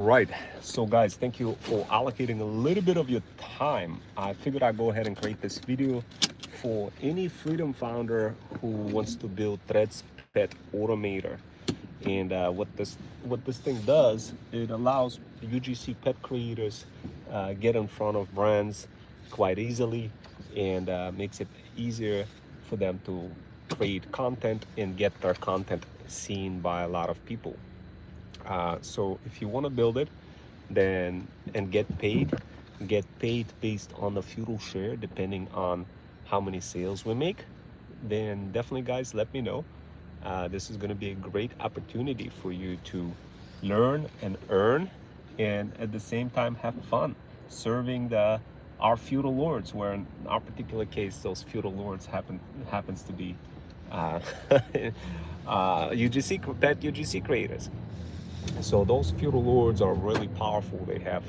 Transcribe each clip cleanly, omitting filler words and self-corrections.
Right. So guys, thank you for allocating a little bit of your time. I figured I'd go ahead and create this video for any freedom founder who wants to build Threads Pet Automator. And what this thing does, it allows UGC pet creators get in front of brands quite easily, and makes it easier for them to create content and get their content seen by a lot of people. So if you want to build it, then and get paid based on the feudal share, depending on how many sales we make, then definitely, guys, let me know. This is going to be a great opportunity for you to learn and earn, and at the same time have fun serving our feudal lords. Where in our particular case, those feudal lords happens to be uh, UGC pet UGC creators. So those feudal lords are really powerful. They have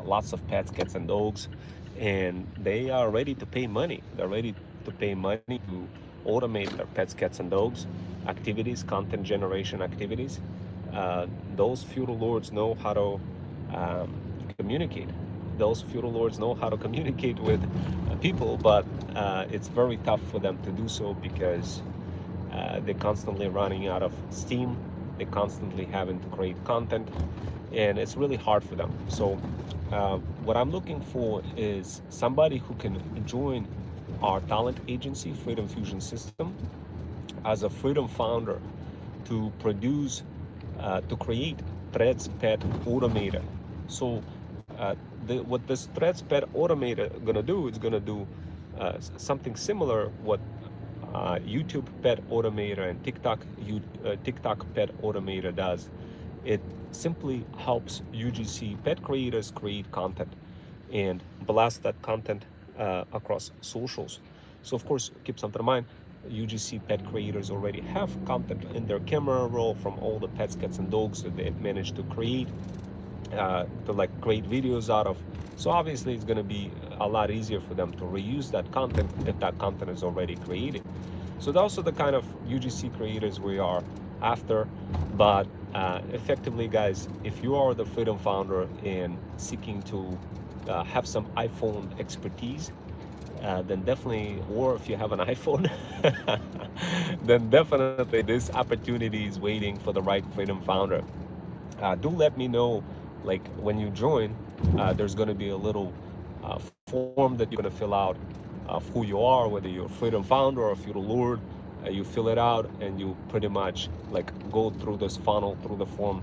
lots of pets, cats, and dogs, and they are ready to pay money. They're ready to pay money to automate their pets, cats, and dogs activities, content generation activities. Those feudal lords know how to communicate. Those feudal lords know how to communicate with people, but it's very tough for them to do so because they're constantly running out of steam. They're constantly having to create content, and it's really hard for them. So what I'm looking for is somebody who can join our talent agency, Freedom Fusion System, as a freedom founder to produce, to create Threads Pet Automator. So what this Threads Pet Automator gonna do, it's gonna do something similar what YouTube Pet Automator and TikTok Pet Automator does. It simply helps UGC pet creators create content and blast that content across socials. So of course, keep something in mind, UGC pet creators already have content in their camera roll from all the pets, cats, and dogs that they've managed to create, to like create videos out of. So obviously it's going to be a lot easier for them to reuse that content if that content is already created. So those are the kind of UGC creators we are after. But effectively, guys, if you are the freedom founder and seeking to have some iPhone expertise, then definitely, or if you have an iPhone, then definitely this opportunity is waiting for the right freedom founder. Do let me know, like when you join, there's going to be a little form that you're going to fill out of who you are, whether you're a freedom founder or a feudal lord. You fill it out and you pretty much like go through this funnel, through the form,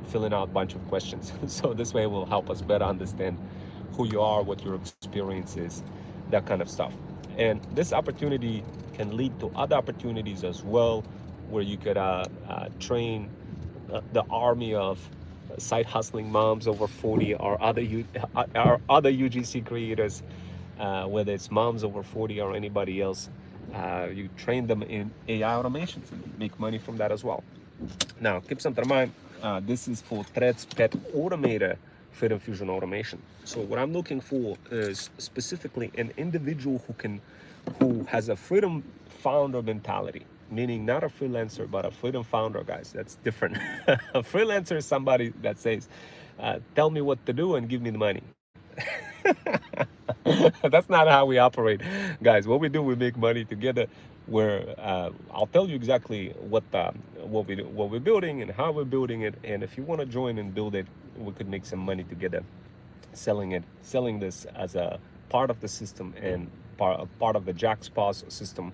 filling out a bunch of questions. So this way will help us better understand who you are, what your experience is, that kind of stuff. And this opportunity can lead to other opportunities as well, where you could train the army of side hustling moms over 40 or other UGC creators, whether it's moms over 40 or anybody else. You train them in AI automations and make money from that as well. Now, keep something in mind. This is for Threads Pet Automator Freedom Fusion automation. So what I'm looking for is specifically an individual who has a freedom founder mentality, meaning not a freelancer, but a freedom founder, guys. That's different. A freelancer is somebody that says, tell me what to do and give me the money. That's not how we operate, guys. What we do, we make money together, where I'll tell you exactly what we're building and how we're building it. And if you want to join and build it, we could make some money together selling this as a part of the system and part of the Jackspot system,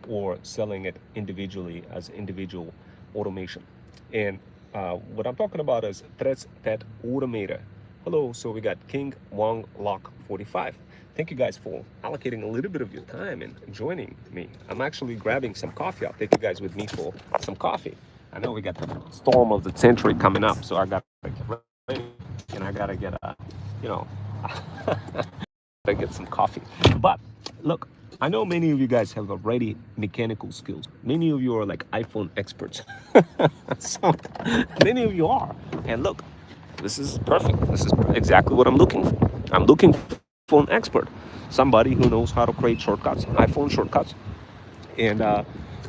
or selling it individually as individual automation. And what I'm talking about is Threads Pet Automator. Hello, so we got King Wong Lock 45. Thank you guys for allocating a little bit of your time and joining me. I'm actually grabbing some coffee. I'll take you guys with me for some coffee. I know we got the storm of the century coming up, so I got to get ready and I got to get to get some coffee. But look, I know many of you guys have already mechanical skills. Many of you are like iPhone experts. So many of you are. And look, this is perfect. This is exactly what I'm looking for. I'm looking for an expert, somebody who knows how to create shortcuts, iPhone shortcuts, and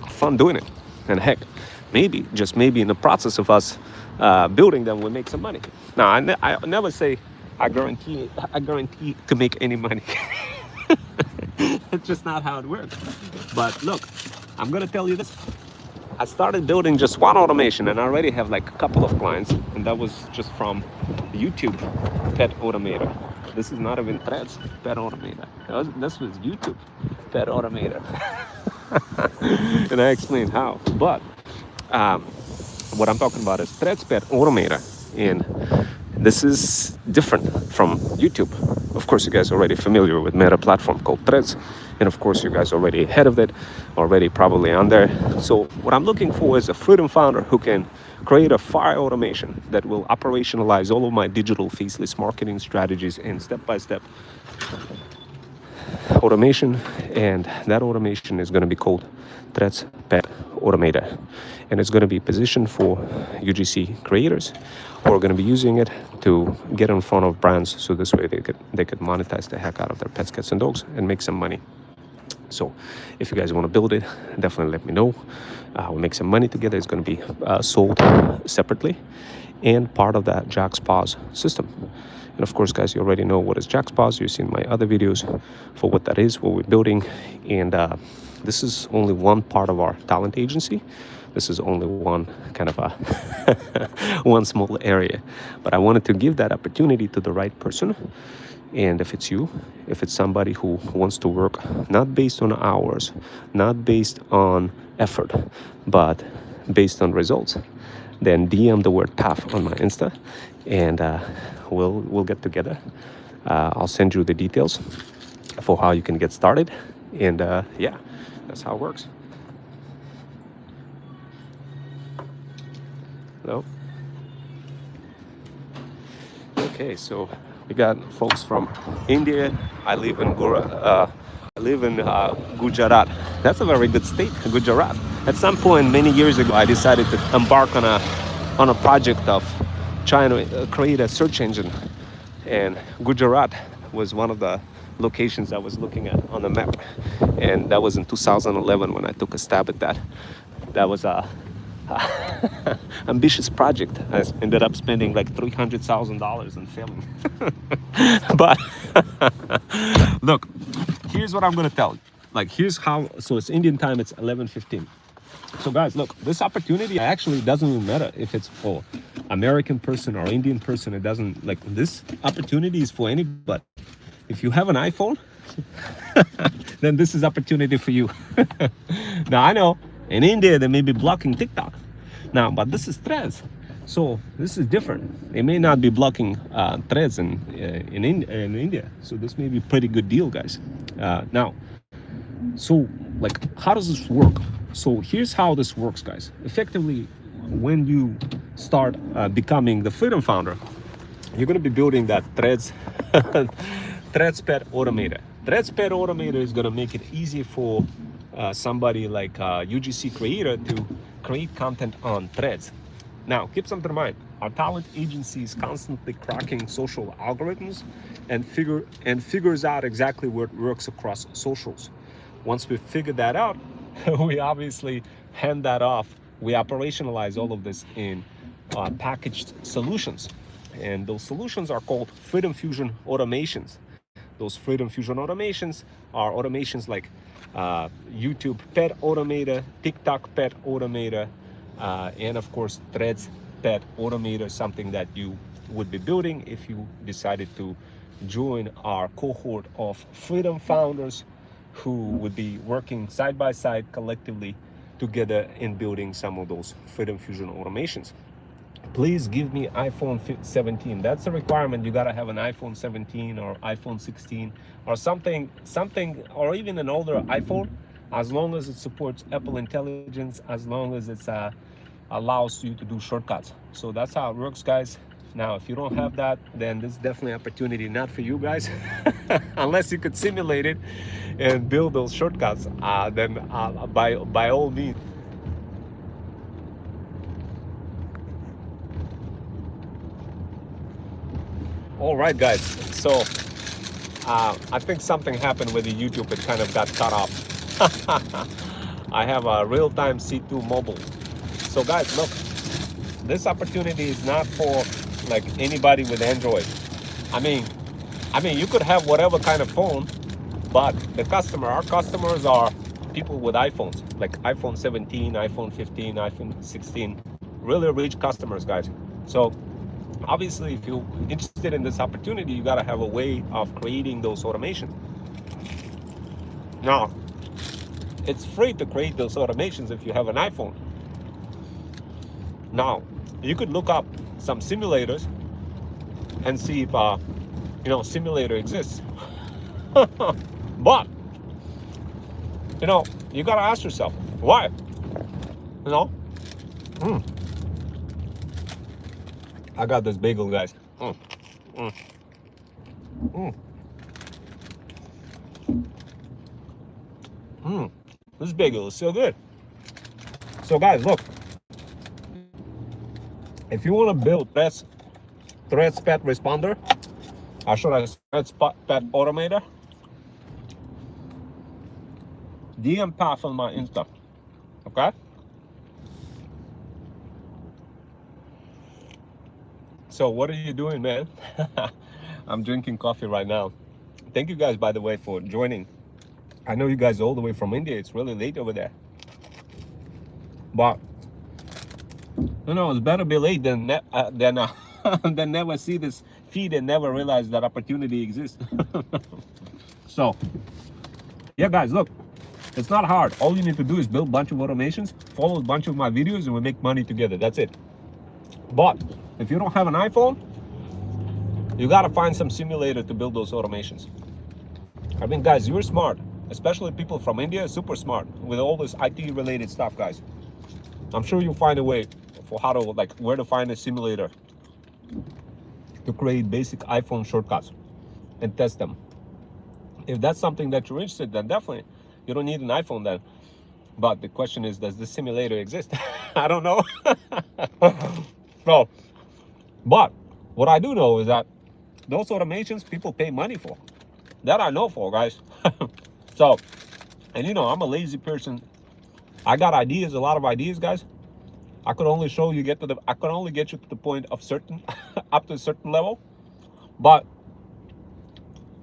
fun doing it. And heck, maybe, just maybe, in the process of us building them, we make some money. Now, I never say I guarantee to make any money. It's just not how it works. But look, I'm gonna tell you this. I started building just one automation, and I already have like a couple of clients, and that was just from YouTube Pet Automator. This is not even Threads Pet Automator. This was YouTube Pet Automator. And I explained how. But what I'm talking about is Threads Pet Automator, and this is different from YouTube. Of course, you guys are already familiar with Meta platform called Threads, and of course, you guys are already ahead of it, already probably on there. So what I'm looking for is a freedom founder who can create a fire automation that will operationalize all of my digital faceless marketing strategies and step-by-step automation, and that automation is going to be called Threads Pet Automator, and it's going to be positioned for UGC creators who are going to be using it to get in front of brands, so this way they could monetize the heck out of their pets, cats, and dogs and make some money. So if you guys want to build it, definitely let me know. We'll make some money together. It's going to be sold separately and part of that JaxPOS system. And of course, guys, you already know what is JaxPOS. You've seen my other videos for what that is, what we're building. And this is only one part of our talent agency. This is only one kind of a one small area. But I wanted to give that opportunity to the right person. And if it's you, if it's somebody who wants to work not based on hours, not based on effort, but based on results, then DM the word PAF on my Insta, and we'll get together. I'll send you the details for how you can get started, and yeah, that's how it works. Hello. Okay, so we got folks from India. I live in Gujarat. That's a very good state, Gujarat. At some point many years ago, I decided to embark on a project of trying to create a search engine, and Gujarat was one of the locations I was looking at on the map, and that was in 2011 when I took a stab at that. That was a ambitious project. I ended up spending like $300,000 and failing. But look, here's what I'm gonna tell you. Like, here's how. So it's Indian time. It's 11:15. So guys, look, this opportunity actually doesn't even matter if it's for American person or Indian person. It doesn't, like, this opportunity is for anybody. If you have an iPhone, then this is opportunity for you. Now I know in India they may be blocking TikTok now, but this is Threads, so this is different. They may not be blocking Threads in India, so this may be a pretty good deal, guys. Now, so like, how does this work? So here's how this works, guys. Effectively, when you start becoming the freedom founder, you're going to be building that Threads Threads Pet Automator. Threads Pet Automator is going to make it easy for somebody like UGC creator to create content on Threads. Now, keep something in mind. Our talent agency is constantly cracking social algorithms and figures out exactly what works across socials. Once we figure that out, we obviously hand that off. We operationalize all of this in packaged solutions. And those solutions are called Freedom Fusion automations. Those Freedom Fusion automations are automations like YouTube Pet Automator, TikTok Pet Automator, and of course Threads Pet Automator, something that you would be building if you decided to join our cohort of freedom founders who would be working side by side collectively together in building some of those Freedom Fusion automations. Please give me iPhone 17. That's a requirement. You gotta have an iPhone 17 or iPhone 16 or something, or even an older iPhone, as long as it supports Apple Intelligence, as long as it's allows you to do shortcuts. So that's how it works, guys. Now, if you don't have that, then this is definitely an opportunity not for you guys. Unless you could simulate it and build those shortcuts, then by all means. All right, guys, so I think something happened with the YouTube. It kind of got cut off. I have a real-time C2 mobile, So guys, look, this opportunity is not for like anybody with Android. I mean, you could have whatever kind of phone, but our customers are people with iPhones, like iPhone 17, iPhone 15, iPhone 16, really rich customers, guys. So obviously, if you're interested in this opportunity, you gotta have a way of creating those automations. Now, it's free to create those automations if you have an iPhone. Now, you could look up some simulators and see if simulator exists. But you gotta ask yourself why. You know, mm. I got this bagel, guys. Mm. Mm. Mm. Mm. This bagel is so good. So, guys, look. If you want to build Threads Pet Responder, or should I say Threads Pet Automator, DM Path on my Insta. Okay? So what are you doing, man? I'm drinking coffee right now. Thank you guys, by the way, for joining. I know you guys are all the way from India. It's really late over there. But, it's better be late than than never see this feed and never realize that opportunity exists. So, yeah, guys, look. It's not hard. All you need to do is build a bunch of automations, follow a bunch of my videos, and we make money together. That's it. But if you don't have an iPhone, you got to find some simulator to build those automations. I mean, guys, you're smart. Especially people from India, super smart with all this IT related stuff, guys. I'm sure you'll find a way for how to, where to find a simulator to create basic iPhone shortcuts and test them. If that's something that you're interested in, then definitely you don't need an iPhone then. But the question is, does this simulator exist? I don't know. So, but what I do know is that those automations people pay money for. That I know for, guys. So, and I'm a lazy person. I got ideas, a lot of ideas, guys. I could only I could only get you to the point of up to a certain level. But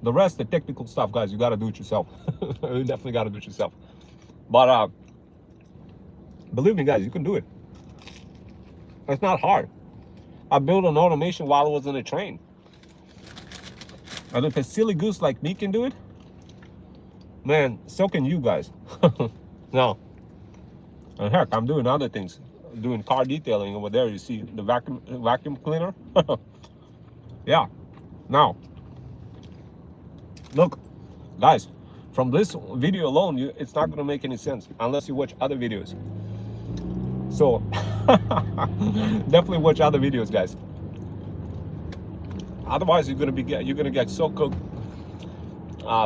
the rest, the technical stuff, guys, you got to do it yourself. You definitely got to do it yourself. But believe me, guys, you can do it. It's not hard. I built an automation while I was in a train. And if a silly goose like me can do it, man, so can you guys. Now, and heck, I'm doing other things. Doing car detailing over there. You see the vacuum cleaner? Yeah. Now, look, guys, from this video alone, it's not going to make any sense unless you watch other videos. So, definitely watch other videos, guys. Otherwise, you're gonna get so cooked.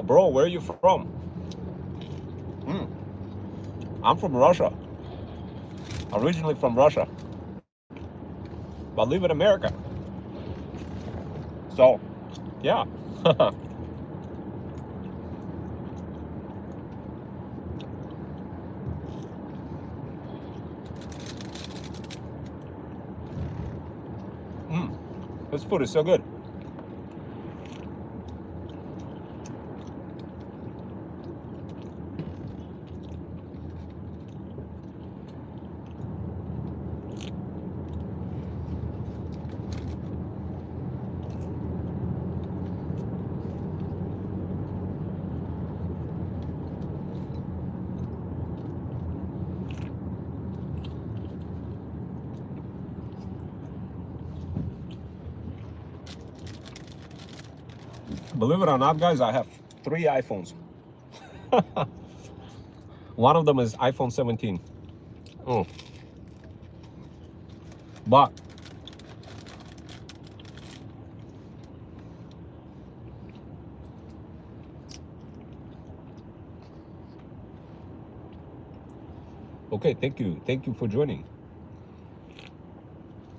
Bro, where are you from? I'm from Russia. Originally from Russia, but live in America. So, yeah. This food is so good. Believe it or not, guys, I have 3 iPhones. One of them is iPhone 17. But okay, thank you for joining.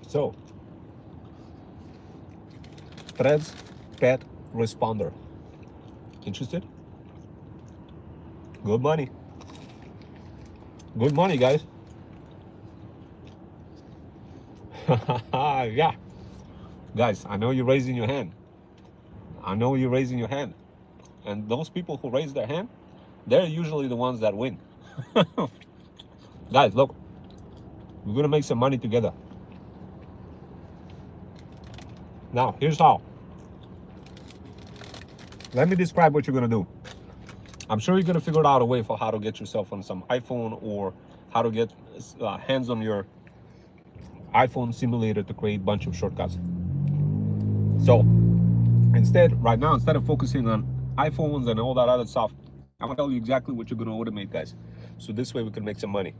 So, Threads Pet Responder. Interested? Good money. Good money, guys. Yeah, guys, I know you're raising your hand. I know you're raising your hand. And those people who raise their hand, they're usually the ones that win. Guys, look, we're gonna make some money together. Now, here's how. Let me describe what you're gonna do. I'm sure you're gonna figure out a way for how to get yourself on some iPhone, or how to get hands on your iPhone simulator to create a bunch of shortcuts. So right now, instead of focusing on iPhones and all that other stuff, I'm gonna tell you exactly what you're gonna automate, guys. So this way we can make some money.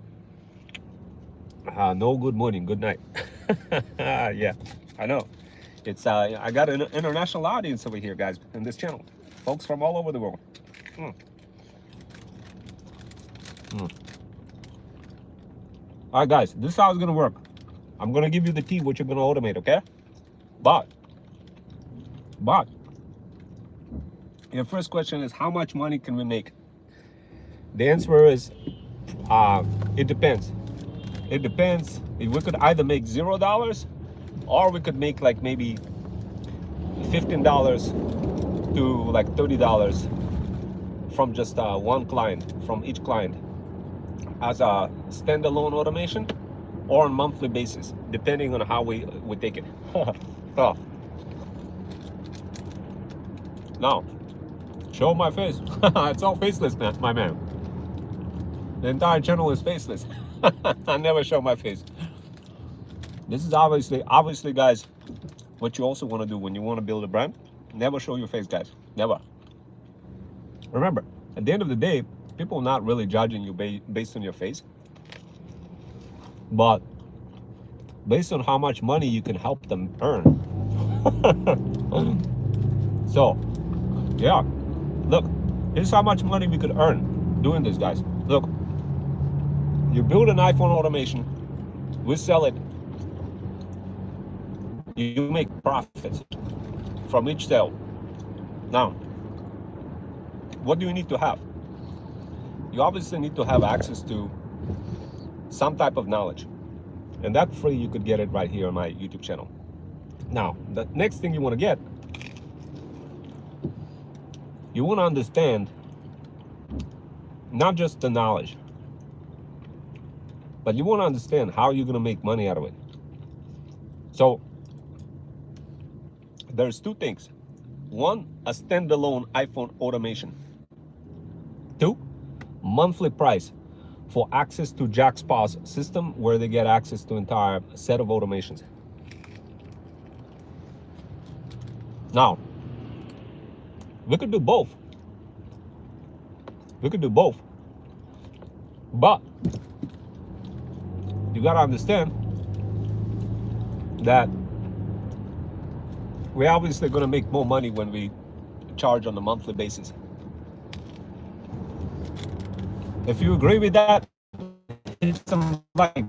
No good morning, good night. Yeah, I know. It's I got an international audience over here, guys, in this channel. Folks from all over the world. Mm. Mm. All right, guys, this is how it's gonna work. I'm gonna give you the tea, what you're gonna automate, okay? But your first question is, how much money can we make? The answer is, it depends. It depends. If we could either make $0, or we could make like maybe $15 to like $30 from just one client, from each client, as a standalone automation, or on a monthly basis, depending on how we take it. So, now, show my face. It's all faceless, man, my man. The entire channel is faceless. I never show my face. This is obviously, guys, what you also want to do when you want to build a brand. Never show your face, guys. Never. Remember, at the end of the day, people are not really judging you based on your face, but based on how much money you can help them earn. So, yeah, look, here's how much money we could earn doing this, guys. Look, you build an iPhone automation, we sell it, you make profits from each sale. Now, what do you need to have? You obviously need to have access to some type of knowledge, and that free, you could get it right here on my YouTube channel. Now, the next thing you want to get, you want to understand not just the knowledge, but you want to understand how you're going to make money out of it. So there's two things. One, a standalone iPhone automation. Two, monthly price for access to Jack's Paws system, where they get access to entire set of automations. Now, we could do both. We could do both. But you gotta understand that we're obviously gonna make more money when we charge on a monthly basis. If you agree with that, hit some like.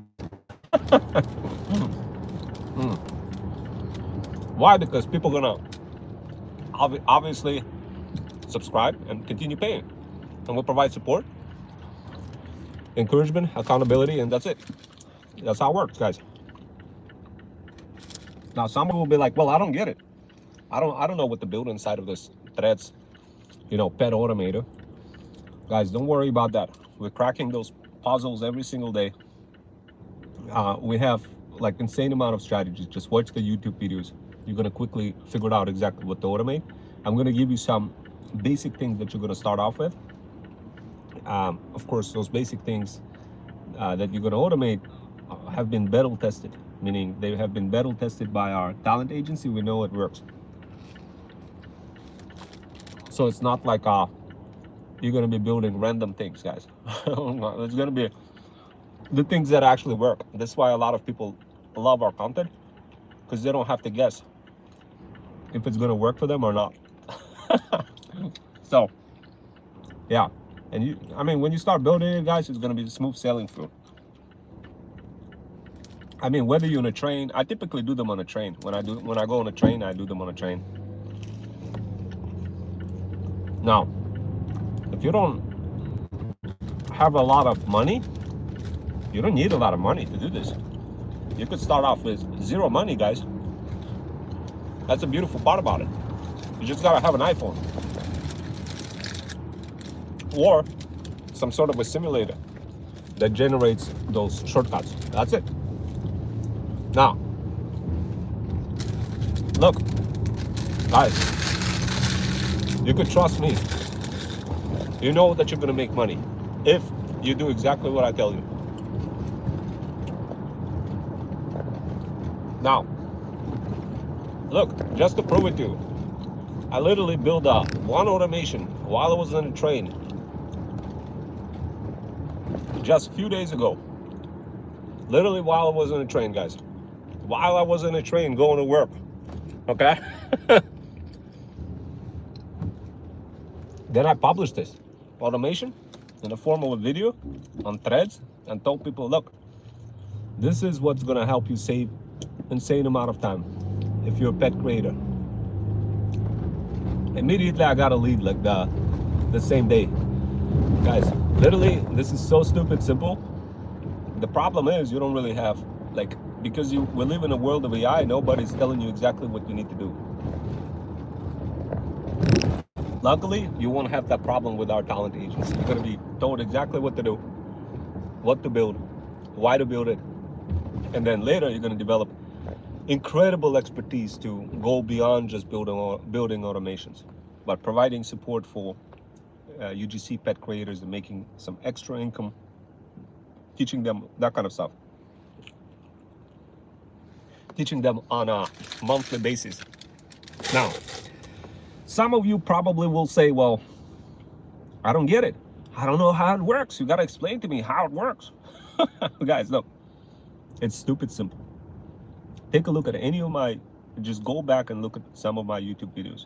Why? Because people are gonna obviously subscribe and continue paying, and we'll provide support, encouragement, accountability, and that's it. That's how it works, guys. Now, someone will be like, well, I don't get it. I don't know what to build inside of this Threads, Pet Automator. Guys, don't worry about that. We're cracking those puzzles every single day. We have like insane amount of strategies. Just watch the YouTube videos. You're gonna quickly figure out exactly what to automate. I'm gonna give you some basic things that you're gonna start off with. Of course, those basic things that you're gonna automate have been beta tested, meaning they have been beta tested by our talent agency. We know it works. So it's not like you're gonna be building random things, guys. It's gonna be the things that actually work. That's why a lot of people love our content, because they don't have to guess if it's gonna work for them or not. So, yeah. And when you start building it, guys, it's gonna be smooth sailing through. Whether you're on a train, I typically do them on a train. When I go on a train, I do them on a train. Now, if you don't have a lot of money, you don't need a lot of money to do this. You could start off with zero money, guys. That's a beautiful part about it. You just gotta have an iPhone or some sort of a simulator that generates those shortcuts. That's it. Now, look, guys, you could trust me. You know that you're gonna make money if you do exactly what I tell you. Now, look, just to prove it to you, I literally built one automation while I was on a train just a few days ago. Literally while I was on a train, guys. While I was on a train going to work, okay? Then I published this automation in the form of a video on Threads and told people, look, this is what's gonna help you save insane amount of time if you're a pet creator. Immediately I got a lead like the same day. Guys, literally, this is so stupid simple. The problem is you don't really have, like, because we live in a world of AI, nobody's telling you exactly what you need to do. Luckily, you won't have that problem with our talent agency. You're gonna be told exactly what to do, what to build, why to build it, and then later you're gonna develop incredible expertise to go beyond just building automations, but providing support for UGC pet creators and making some extra income, teaching them that kind of stuff, teaching them on a monthly basis. Now, some of you probably will say, well, I don't get it. I don't know how it works. You got to explain to me how it works. Guys, look, it's stupid simple. Take a look at any of just go back and look at some of my YouTube videos.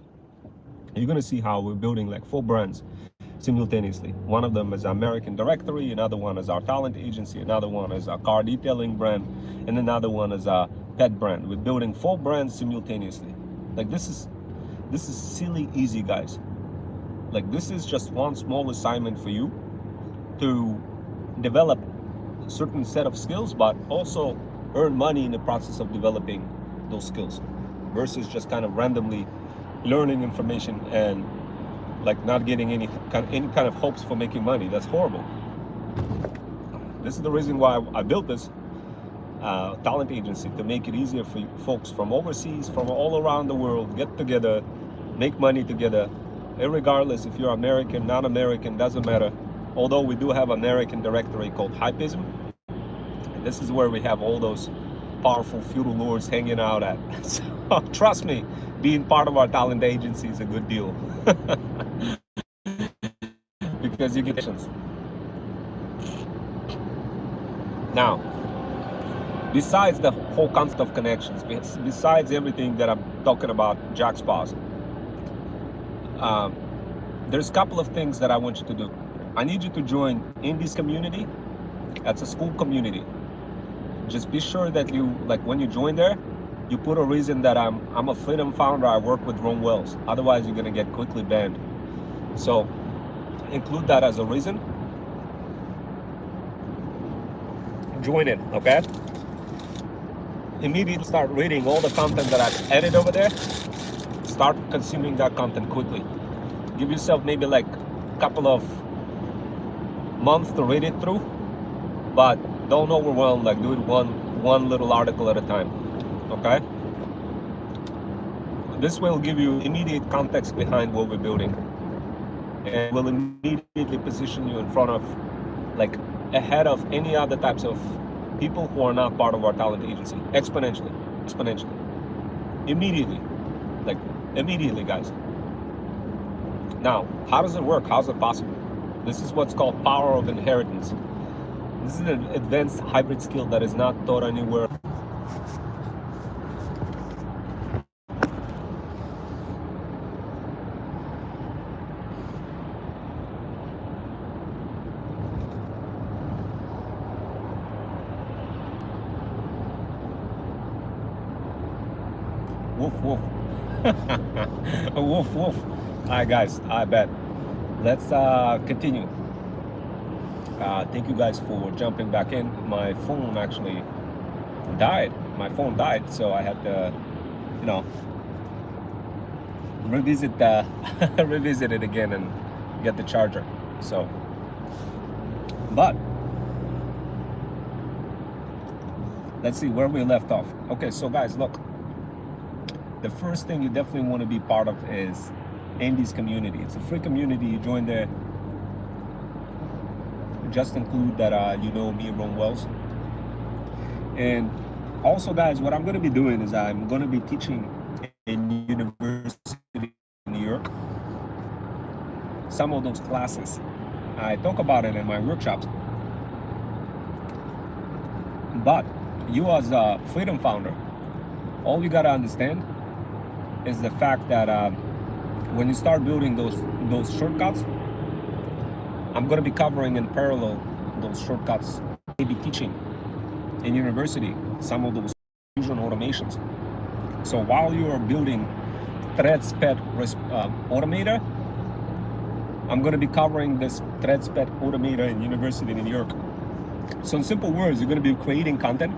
You're going to see how we're building like 4 brands simultaneously. One of them is American Directory, another one is our talent agency, another one is a car detailing brand, and another one is a pet brand. We're building 4 brands simultaneously. Like this is silly easy, guys. Like this is just one small assignment for you to develop a certain set of skills, but also earn money in the process of developing those skills, versus just kind of randomly learning information and like not getting any kind of hopes for making money. That's horrible. This is the reason why I built this talent agency, to make it easier for you folks from overseas, from all around the world, get together, make money together, irregardless if you're American, non-American, doesn't matter. Although we do have American directory called Hypism. This is where we have all those powerful feudal lords hanging out at. So trust me, being part of our talent agency is a good deal. Because you get connections. Now, besides the whole concept of connections, besides everything that I'm talking about, Jack's Paws, there's a couple of things that I want you to do. I need you to join in this community. That's a school community. Just be sure that you, like when you join there, you put a reason that I'm a freedom founder, I work with Ron Wells. Otherwise, you're gonna get quickly banned. So include that as a reason. Join it, okay? Immediately start reading all the content that I've added over there. Start consuming that content quickly. Give yourself maybe like a couple of months to read it through, but don't overwhelm, like do it one little article at a time, okay? This will give you immediate context behind what we're building, and will immediately position you in front of, like ahead of any other types of people who are not part of our talent agency, exponentially, immediately, like immediately, guys. Now, how does it work? How's it possible? This is what's called power of inheritance. This is an advanced hybrid skill that is not taught anywhere. Woof, woof. Woof, woof. All right, guys, I bet. Let's continue. Thank you guys for jumping back in. My phone actually died. My phone died, so I had to, you know, revisit revisit it again and get the charger. So, but let's see where we left off. Okay, so guys, look, the first thing you definitely want to be part of is Andy's community. It's a free community. You join there. Just include that you know me, Ron Wells. And also, guys, what I'm going to be doing is I'm going to be teaching in university in New York some of those classes. I talk about it in my workshops. But you as a Freedom founder, all you got to understand is the fact that when you start building those shortcuts, I'm going to be covering in parallel those shortcuts. Maybe teaching in university some of those fusion automations. So while you are building Threads Pet Automator, I'm going to be covering this Threads Pet Automator in University in New York. So in simple words, you're going to be creating content.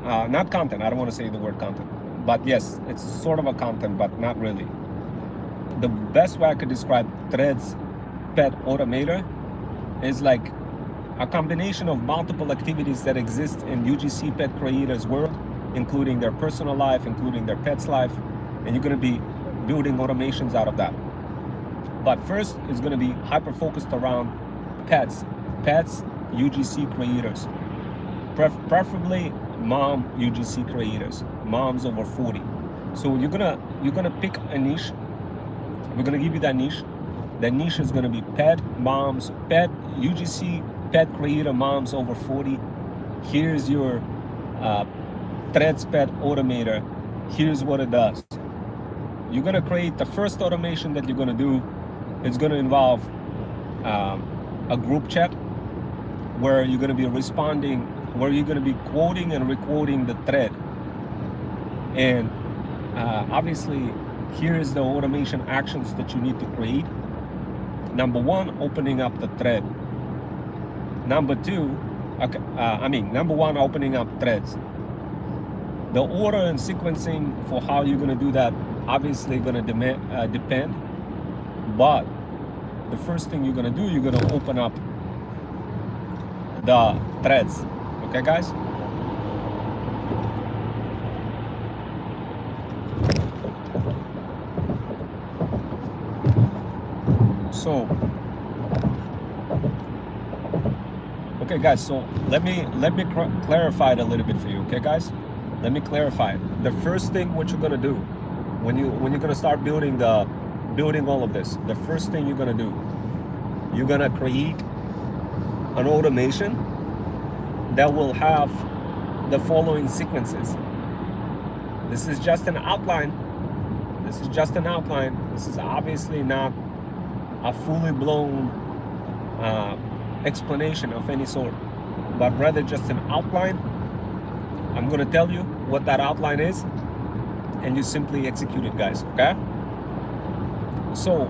Not content, I don't want to say the word content. But yes, it's sort of a content, but not really. The best way I could describe Threads Pet Automator is like a combination of multiple activities that exist in UGC pet creators' world, including their personal life, including their pet's life, and you're going to be building automations out of that. But first, it's going to be hyper-focused around pets UGC creators, preferably mom UGC creators, moms over 40. So you're gonna pick a niche. We're gonna give you that niche. That niche is gonna be pet moms, pet UGC pet creator moms over 40. Here's your Threads Pet Automator. Here's what it does. You're gonna create the first automation that you're gonna do. It's gonna involve a group chat where you're gonna be responding, where you're gonna be quoting and requoting the thread. And obviously, here's the automation actions that you need to create. Number one, opening up the thread. Number two, number one, opening up threads. The order and sequencing for how you're gonna do that obviously gonna depend. But the first thing you're gonna do, you're gonna open up the threads. Okay, guys? So, okay, guys. So let me clarify it a little bit for you. Okay, guys? Let me clarify it. The first thing what you're gonna do when you're gonna start building all of this, the first thing you're gonna do, you're gonna create an automation that will have the following sequences. This is just an outline. This is just an outline. This is obviously not a fully blown explanation of any sort, but rather just an outline. I'm gonna tell you what that outline is, and you simply execute it, guys, okay? So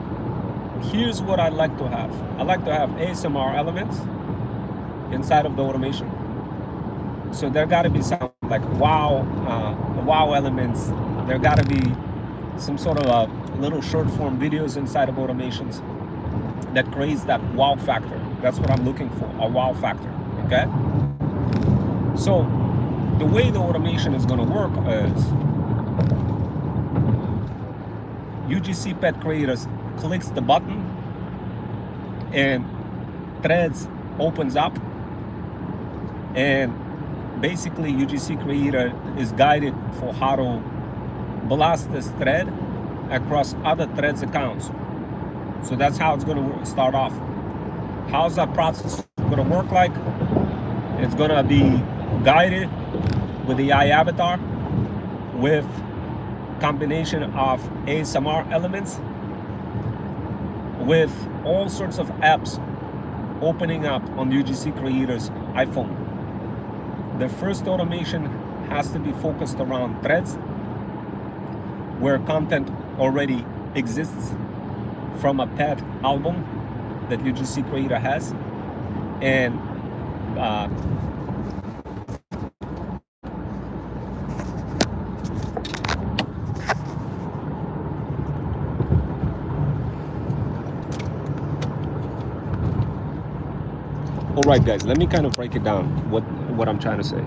here's what I like to have. I like to have ASMR elements inside of the automation. So there got to be some like wow elements. There got to be some sort of little short form videos inside of automations that creates that wow factor. That's what I'm looking for, a wow factor, okay? So the way the automation is going to work is UGC Pet Creators clicks the button and Threads opens up, and basically UGC Creator is guided for how to blast this thread across other Threads accounts. So that's how it's going to start off. How's that process going to work like? It's going to be guided with the AI avatar with combination of ASMR elements with all sorts of apps opening up on UGC Creator's iPhone. The first automation has to be focused around threads where content already exists from a pet album that UGC Creator has, and All right, guys, let me kind of break it down, what I'm trying to say.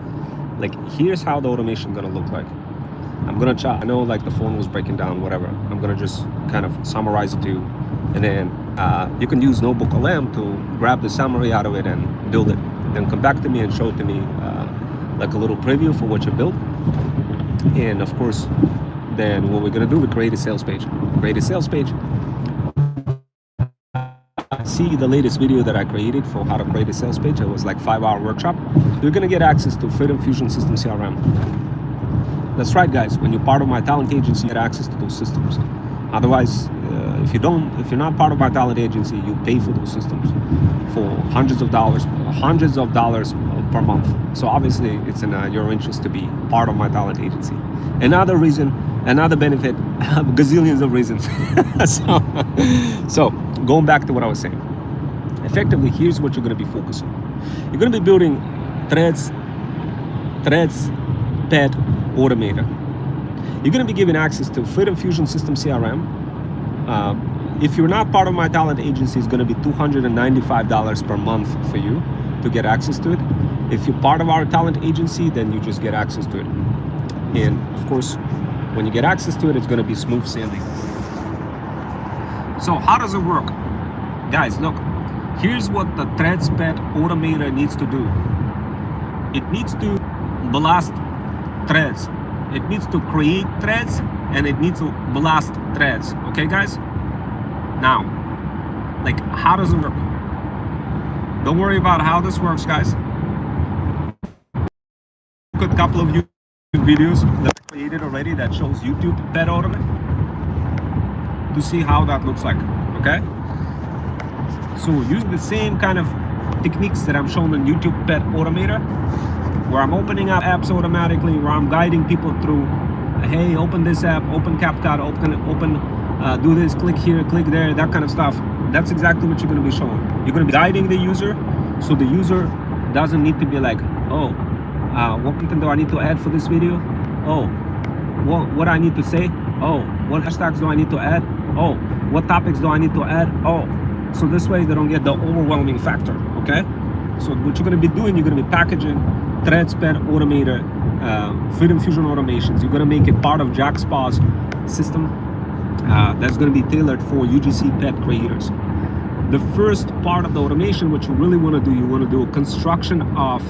Like, here's how the automation gonna look like. I'm gonna try, I know like the phone was breaking down, whatever. I'm gonna just kind of summarize it to you, and then you can use Notebook LM to grab the summary out of it and build it. Then come back to me and show it to me like a little preview for what you built. And of course, then what we're gonna do, we create a sales page. Create a sales page. See the latest video that I created for how to create a sales page. It was like 5-hour workshop. You're gonna get access to Freedom Fusion System CRM. That's right, guys. When you're part of my talent agency, you get access to those systems. Otherwise, if you're not part of my talent agency, you pay for those systems for hundreds of dollars per month. So obviously, it's in your interest to be part of my talent agency. Another reason, another benefit, gazillions of reasons. So going back to what I was saying, effectively, here's what you're going to be focusing on. You're going to be building Threads Pet Automator. You're going to be given access to Freedom Fusion System CRM. If you're not part of my talent agency, it's going to be $295 per month for you to get access to it. If you're part of our talent agency, then you just get access to it. And of course, when you get access to it, it's going to be smooth sailing. So how does it work? Guys, look, here's what the Threads Pet Automator needs to do. It needs to blast threads. It needs to create threads, and it needs to blast threads. Okay, guys? Now, like, how does it work? Don't worry about how this works, guys. Look at a couple of YouTube videos that I created already that shows YouTube Pet Automator to see how that looks like. Okay? So use the same kind of techniques that I'm showing on YouTube Pet Automator, where I'm opening up apps automatically, where I'm guiding people through, hey, open this app, open CapCut, open, do this, click here, click there, that kind of stuff. That's exactly what you're going to be showing. You're going to be guiding the user, so the user doesn't need to be like, oh, what content do I need to add for this video? Oh, what I need to say? Oh, what hashtags do I need to add? Oh, what topics do I need to add? Oh, so this way they don't get the overwhelming factor, okay? So what you're going to be doing, you're going to be packaging Threads Pet Automator, Freedom Fusion automations. You're going to make it part of JackSpa's system that's going to be tailored for UGC pet creators. The first part of the automation, what you really want to do, you want to do a construction of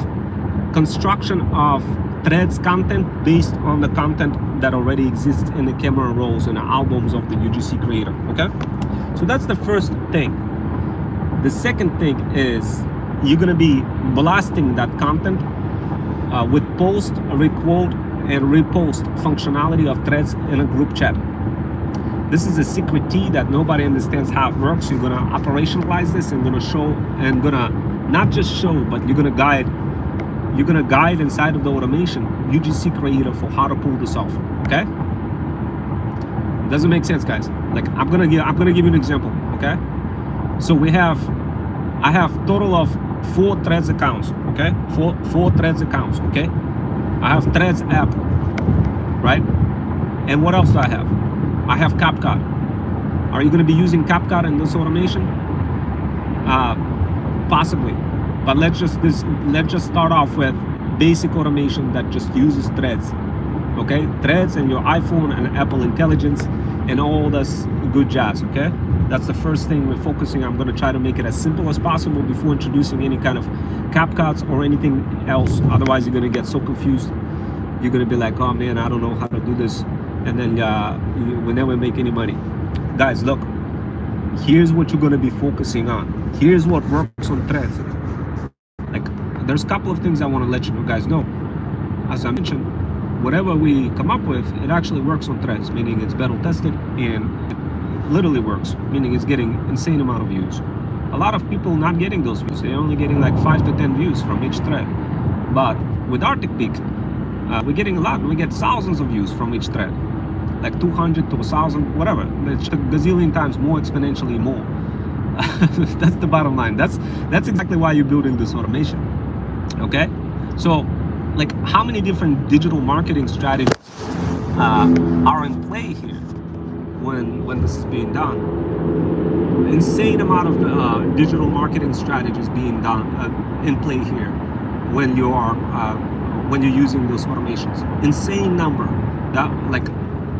Threads content based on the content that already exists in the camera rolls and the albums of the UGC creator. Okay, so that's the first thing. The second thing is you're going to be blasting that content with post, requote, and repost functionality of Threads in a group chat. This is a secret key that nobody understands how it works. You're going to operationalize this and going to show, and going to not just show, but you're going to guide. You're going to guide inside of the automation UGC creator for how to pull this off. Okay? Doesn't make sense, guys. Like, I'm gonna give you an example. Okay? So I have total of 4 Threads accounts. Okay? Four Threads accounts. Okay? I have Threads app, right? And what else do I have? I have CapCut. Are you going to be using CapCut in this automation? Possibly, but let's just start off with basic automation that just uses Threads. Okay, Threads and your iPhone and Apple Intelligence and all this good jazz. Okay, that's the first thing we're focusing on. I'm going to try to make it as simple as possible before introducing any kind of CapCuts or anything else. Otherwise, you're going to get so confused. You're going to be like, oh man, I don't know how to do this, and then we never make any money. Guys, look, here's what you're going to be focusing on. Here's what works on Threads. Like, there's a couple of things I want to let you guys know. As I mentioned, whatever we come up with, it actually works on Threads, meaning it's battle tested and it literally works, meaning it's getting insane amount of views. A lot of people not getting those views. They're only getting like 5 to 10 views from each thread. But with our technique, we're getting a lot. We get thousands of views from each thread, like 200 to 1,000, whatever. It's a gazillion times more, exponentially more. That's the bottom line. That's exactly why you're building this automation. Okay, so like, how many different digital marketing strategies are in play here? when this is being done. Insane amount of digital marketing strategies being done in play here when you're using those automations. Insane number. That, like,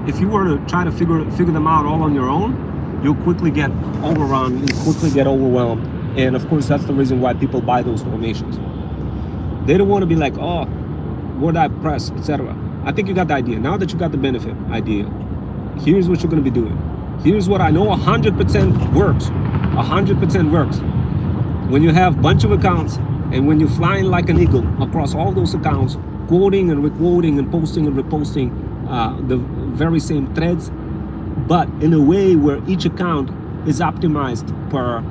if you were to try to figure them out all on your own, you'll quickly get overrun, you'll quickly get overwhelmed. And of course, that's the reason why people buy those automations. They don't want to be like, oh, what I press, etc. I think you got the idea. Now that you got the benefit idea, here's what you're going to be doing. Here's what I know 100% works. 100% works. When you have a bunch of accounts and when you're flying like an eagle across all those accounts, quoting and requoting and posting and reposting the very same threads, but in a way where each account is optimized per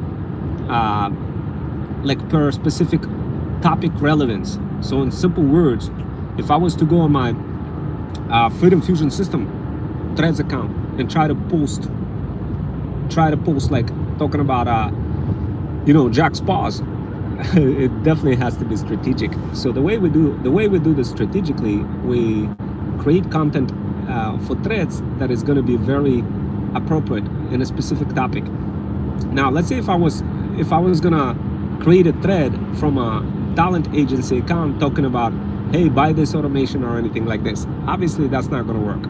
per specific topic relevance. So in simple words, if I was to go on my Freedom Fusion System Threads account and try to post like talking about Jack's paws, it definitely has to be strategic. So the way we do this strategically, we create content for threads that is going to be very appropriate in a specific topic. Now let's say if I was gonna create a thread from a talent agency account talking about, hey, buy this automation or anything like this, obviously that's not going to work.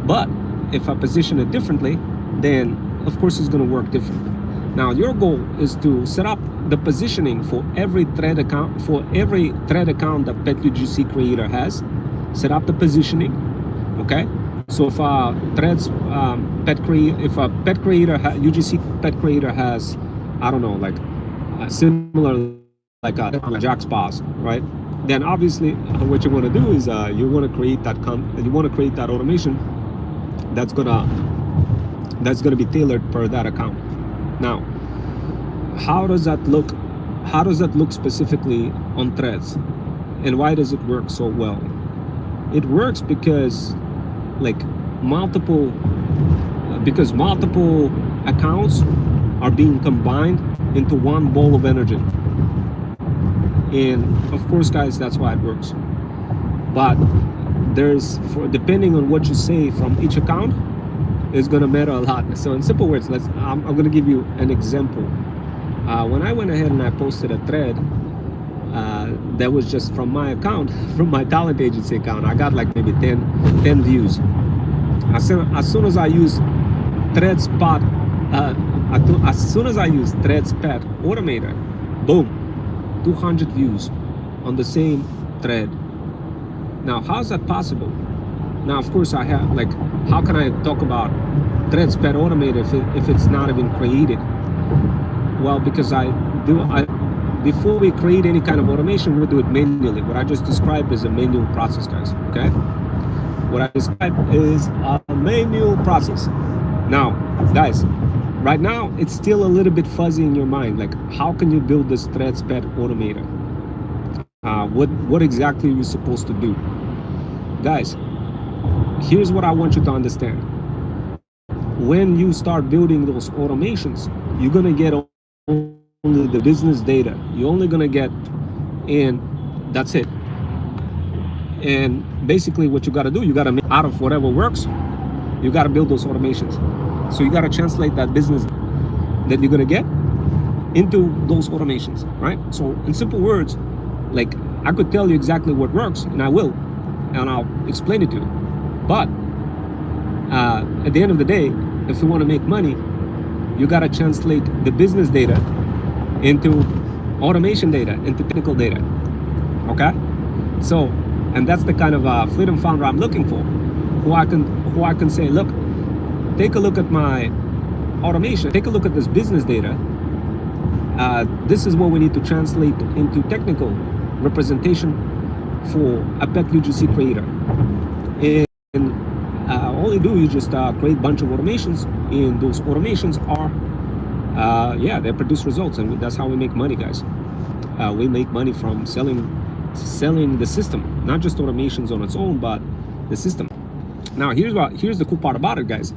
But if I position it differently, then of course it's going to work differently. Now your goal is to set up the positioning for every thread account, that PetUGC creator has. Set up the positioning, okay? So if a Threads if a pet creator, UGC pet creator has, I don't know, like similar like Jack's paws, right? Then obviously what you want to do is you want to create that automation that's gonna be tailored per that account. Now, how does that look? How does that look specifically on Threads, and why does it work so well? It works because multiple accounts are being combined into one ball of energy. And of course, guys, that's why it works. But depending on what you say from each account is going to matter a lot. So in simple words, I'm going to give you an example. When I went ahead and I posted a thread that was just from my account, from my talent agency account, I got like maybe 10 views. As soon as I used Threads Pet Automator, boom, 200 views on the same thread. Now, how's that possible? Now, of course, I have how can I talk about Threads Pet Automator if it's not even created? Well, because before we create any kind of automation, we do it manually. What I just described is a manual process, guys, okay? What I described is a manual process. Now, guys, right now, it's still a little bit fuzzy in your mind. Like, how can you build this Threads Pet Automator? What exactly are you supposed to do? Guys, here's what I want you to understand. When you start building those automations, you're going to get only the business data. You're only going to get, and that's it. And basically what you got to do, you got to make out of whatever works, you got to build those automations. So you got to translate that business that you're going to get into those automations, right? So in simple words, like, I could tell you exactly what works, and I will, and I'll explain it to you. But at the end of the day, if you want to make money, you got to translate the business data into automation data, into technical data, okay? So, and that's the kind of freedom founder I'm looking for, who I can say, look, take a look at my automation, take a look at this business data. This is what we need to translate into technical representation for a pet UGC creator. And all you do is just create a bunch of automations, and those automations are, they produce results, and that's how we make money, guys. We make money from selling the system, not just automations on its own, but the system. Now, here's the cool part about it, guys.